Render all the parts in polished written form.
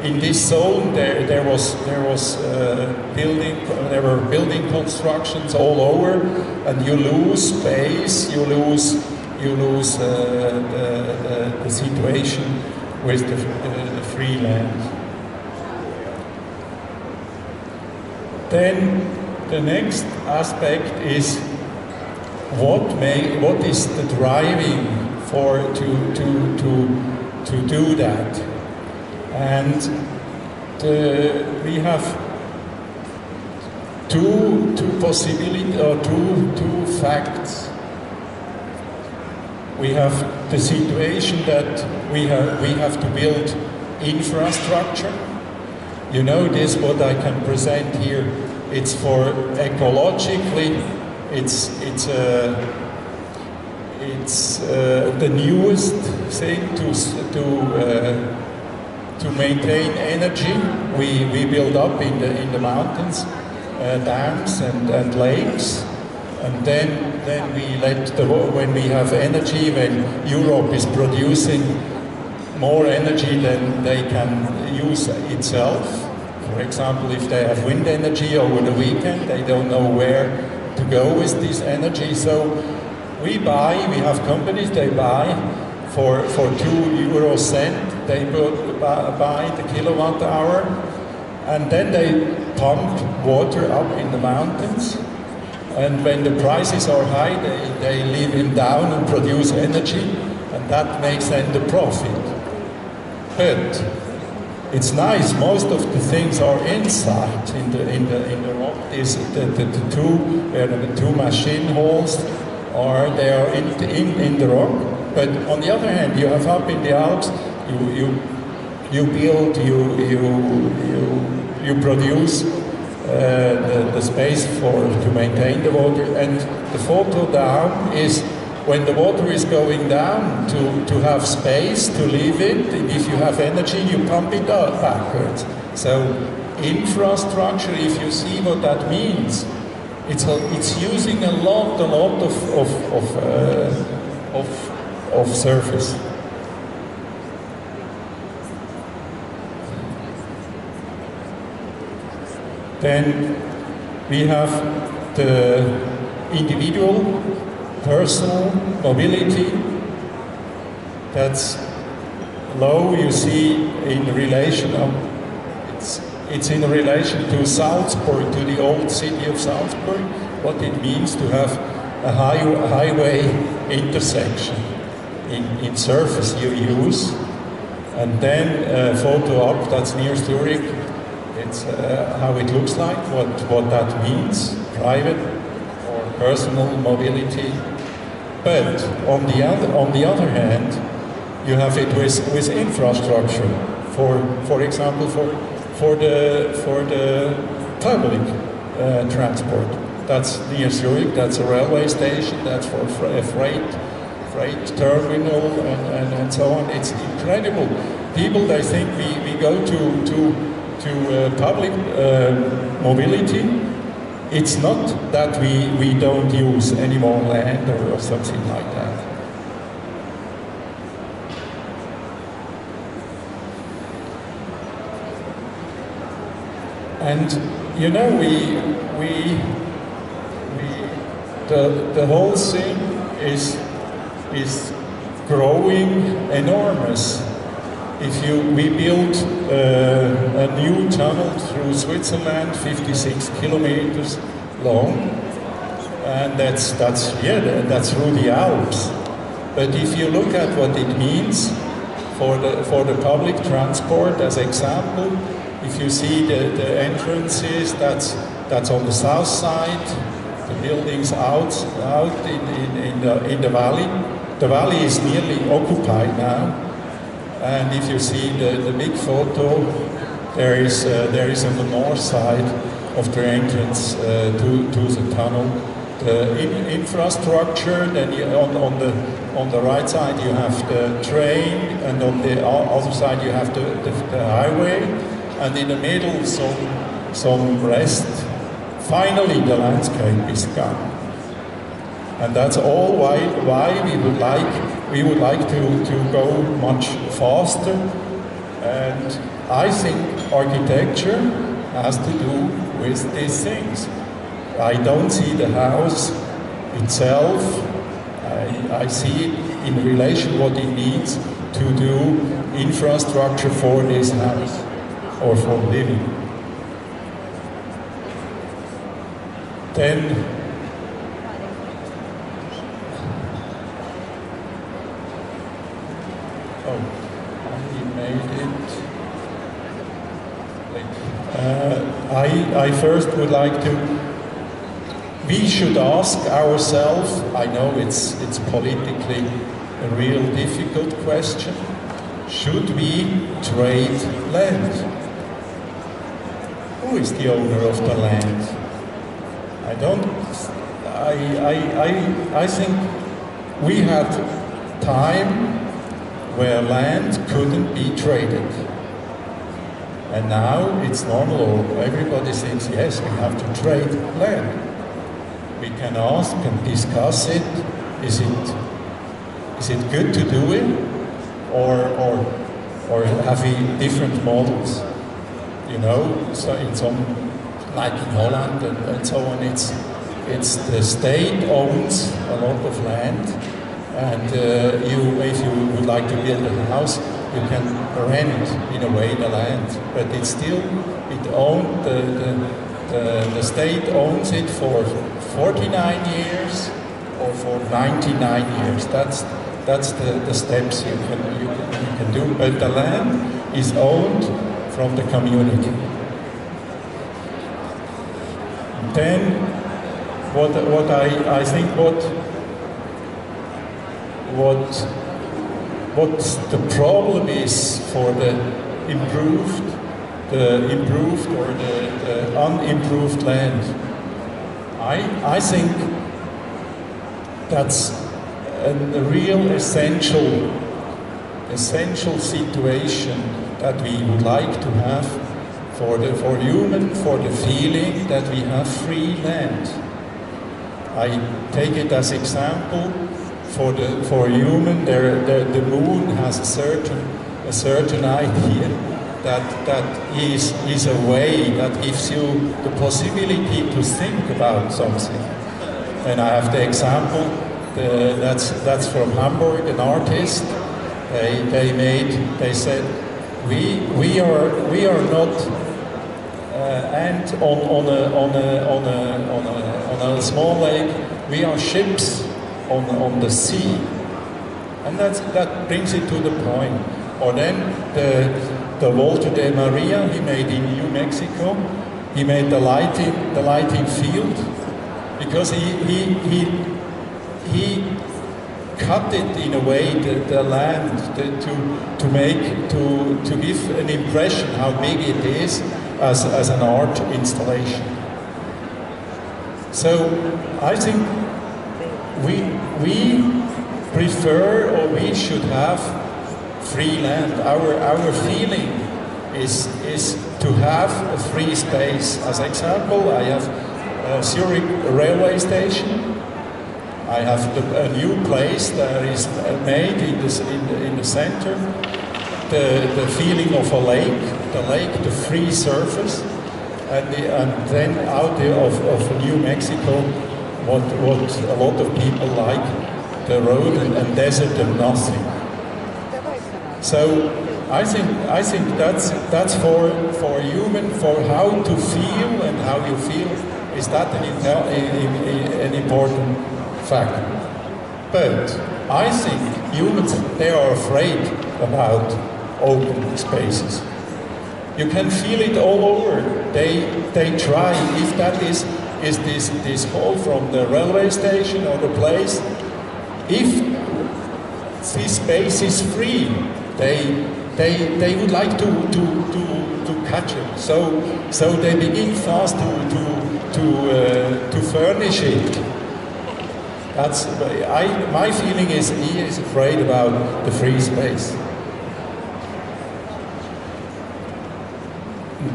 In this zone, there were building constructions all over, and you lose space, you lose the situation with the free land. Then the next aspect is what is the driving to do that. And we have two possibilities, or two facts. We have the situation that we have to build infrastructure. You know this, what I can present here, it's for ecologically, it's the newest thing to maintain energy. We build up in the mountains, dams and lakes, and then we when we have energy, when Europe is producing more energy than they can use itself. For example, if they have wind energy over the weekend, they don't know where to go with this energy. So we have companies, they buy for €2 they buy the kilowatt hour, and then they pump water up in the mountains. And when the prices are high, they leave him down and produce energy, and that makes then the profit. But it's nice. Most of the things are inside in the rock. The two machine holes they are in the rock. But on the other hand, you have up in the Alps, you build, you produce the space to maintain the water, and the photo down is when the water is going down to have space to leave it. If you have energy, you pump it out backwards. So infrastructure, if you see what that means, it's using a lot of surface. Then we have the individual, personal mobility. That's low. You see in relation of it's in relation to Salzburg, to the old city of Salzburg. What it means to have a highway intersection in surface you use, and then photo up. That's near Zurich. It's how it looks like, what that means, private or personal mobility. But on the other hand, you have it with infrastructure. For example, for the public transport. That's near Zurich. That's a railway station. That's for a freight terminal and so on. It's incredible. People, they think we go to public mobility. It's not that we don't use any more land or something like that. And you know, the whole thing is growing enormous. We built a new tunnel through Switzerland, 56 kilometers long, and that's through the Alps. But if you look at what it means for the public transport, as example, if you see the entrances, that's on the south side. The buildings out in the valley. The valley is nearly occupied now. And if you see the big photo, there is on the north side of the entrance to the tunnel. The infrastructure, then on the right side you have the train, and on the other side you have the highway, and in the middle some rest. Finally the landscape is gone. And that's all why we would like we would like to go much faster, and I think architecture has to do with these things. I don't see the house itself, I see it in relation what it needs to do infrastructure for this house or for living. Then I first would like to, we should ask ourselves, I know it's politically a real difficult question, should we trade land? Who is the owner of the land? I think we had time where land couldn't be traded. And now it's normal, or everybody thinks, yes, we have to trade land. We can ask and discuss it. Is it good to do it? Or have we different models? You know, so in some, like in Holland and so on, it's the state owns a lot of land, and if you would like to build a house, you can rent, in a way, the land, but it's still, the state owns it for 49 years or for 99 years. That's the steps you can do, but the land is owned from the community. Then, what I think what the problem is for the improved or the unimproved land. I think that's a real essential situation that we would like to have for the feeling that we have free land. I take it as example. For human, the moon has a certain idea that is a way that gives you the possibility to think about something. And I have the example. That's from Hamburg, an artist. They said we are not and on a small lake. We are ships on the sea, and that brings it to the point. Or then the Walter de Maria he made in New Mexico. He made the lighting field because he cut it in a way the land to give an impression how big it is as an art installation. So I think we prefer, or we should have, free land. Our feeling is to have a free space. As example, I have Zurich railway station. I have a new place that is made in the center. The feeling of a lake, the free surface, and then out of New Mexico. What a lot of people like, the road and desert and nothing. So I think that's for human, for how to feel and how you feel, is that an important factor. But I think humans, they are afraid about open spaces. You can feel it all over. They try, if that is this hall from the railway station or the place, if this space is free, they would like to catch it. So they begin fast to furnish it. That's my feeling is he is afraid about the free space.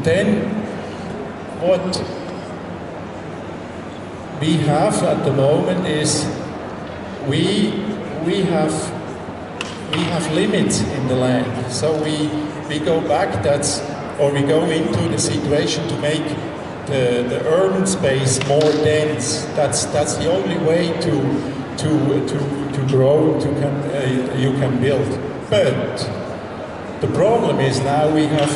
Then what we have at the moment is we have we have limits in the land. So we go back, or we go into the situation to make the urban space more dense. That's the only way to grow, you can build. But the problem is now we have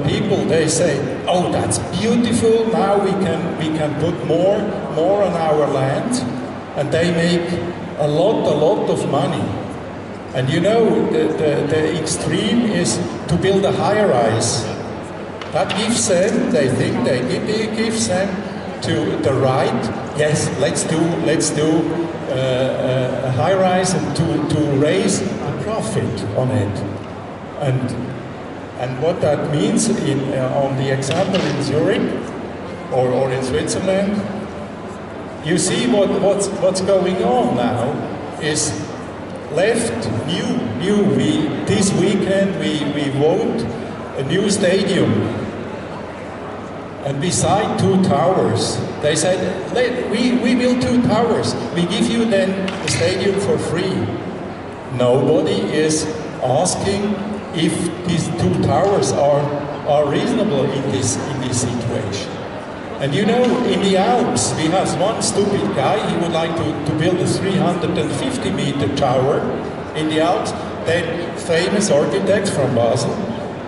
people, they say, oh, that's beautiful, now we can put more on our land, and they make a lot of money. And you know, the extreme is to build a high-rise. That gives them, they think, it gives them to the right, yes, let's do a high-rise and to raise the profit on it. And what that means on the example in Zurich or in Switzerland, you see what's going on now is left new. This weekend we vote a new stadium, and beside 2 towers, they said, we build 2 towers. We give you then the stadium for free. Nobody is asking if these 2 towers are reasonable in this situation. And you know, in the Alps, we have one stupid guy, he would like to build a 350-meter tower in the Alps. Then famous architects from Basel,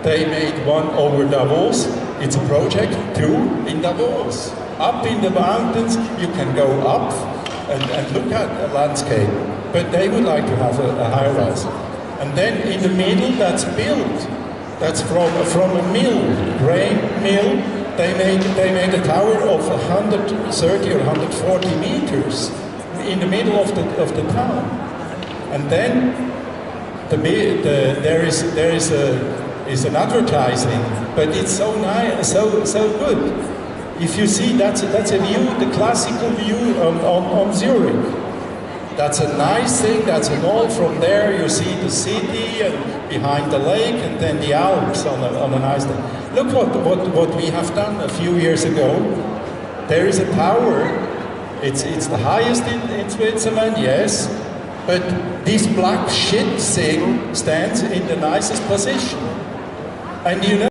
they made one over Davos. It's a project, 2 in Davos. Up in the mountains, you can go up and look at the landscape. But they would like to have a high-rise. And then in the middle, that's built. That's from a mill, grain mill. They made a tower of 130 or 140 meters in the middle of the town. And then there is an advertising, but it's so nice, so good. If you see, that's a view, the classical view on Zurich. That's a nice thing, that's an all. From there you see the city and behind the lake, and then the Alps on a nice day. Look what we have done a few years ago. There is a tower, it's the highest in Switzerland, yes, but this black shit thing stands in the nicest position. And you know,